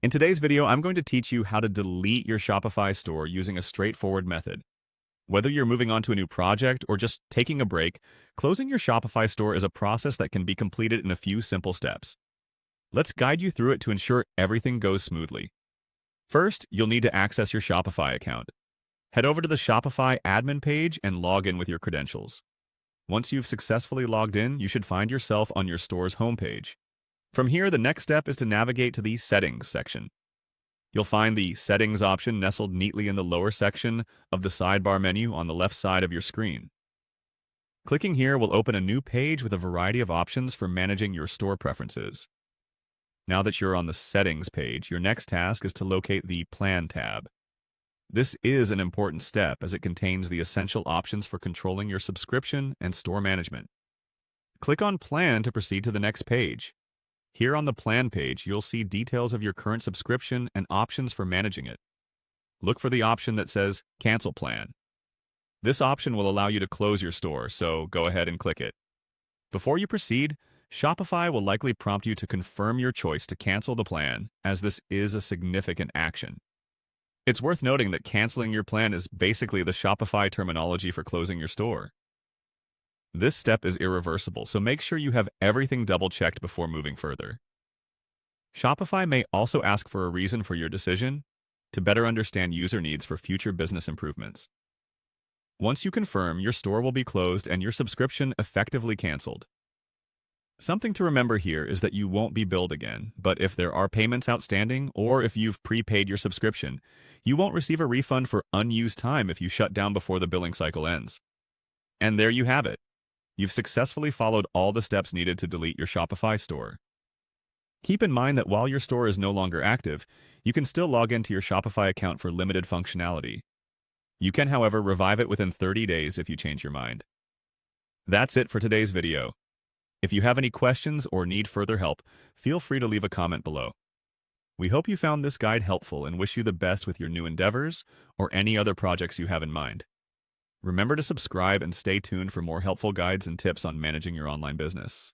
In today's video, I'm going to teach you how to delete your Shopify store using a straightforward method. Whether you're moving on to a new project or just taking a break, closing your Shopify store is a process that can be completed in a few simple steps. Let's guide you through it to ensure everything goes smoothly. First, you'll need to access your Shopify account. Head over to the Shopify admin page and log in with your credentials. Once you've successfully logged in, you should find yourself on your store's homepage. From here, the next step is to navigate to the Settings section. You'll find the Settings option nestled neatly in the lower section of the sidebar menu on the left side of your screen. Clicking here will open a new page with a variety of options for managing your store preferences. Now that you're on the Settings page, your next task is to locate the Plan tab. This is an important step as it contains the essential options for controlling your subscription and store management. Click on Plan to proceed to the next page. Here on the Plan page, you'll see details of your current subscription and options for managing it. Look for the option that says Cancel Plan. This option will allow you to close your store, so go ahead and click it. Before you proceed, Shopify will likely prompt you to confirm your choice to cancel the plan, as this is a significant action. It's worth noting that canceling your plan is basically the Shopify terminology for closing your store. This step is irreversible, so make sure you have everything double-checked before moving further. Shopify may also ask for a reason for your decision to better understand user needs for future business improvements. Once you confirm, your store will be closed and your subscription effectively canceled. Something to remember here is that you won't be billed again, but if there are payments outstanding or if you've prepaid your subscription, you won't receive a refund for unused time if you shut down before the billing cycle ends. And there you have it. You've successfully followed all the steps needed to delete your Shopify store. Keep in mind that while your store is no longer active, you can still log into your Shopify account for limited functionality. You can, however, revive it within 30 days if you change your mind. That's it for today's video. If you have any questions or need further help, feel free to leave a comment below. We hope you found this guide helpful and wish you the best with your new endeavors or any other projects you have in mind. Remember to subscribe and stay tuned for more helpful guides and tips on managing your online business.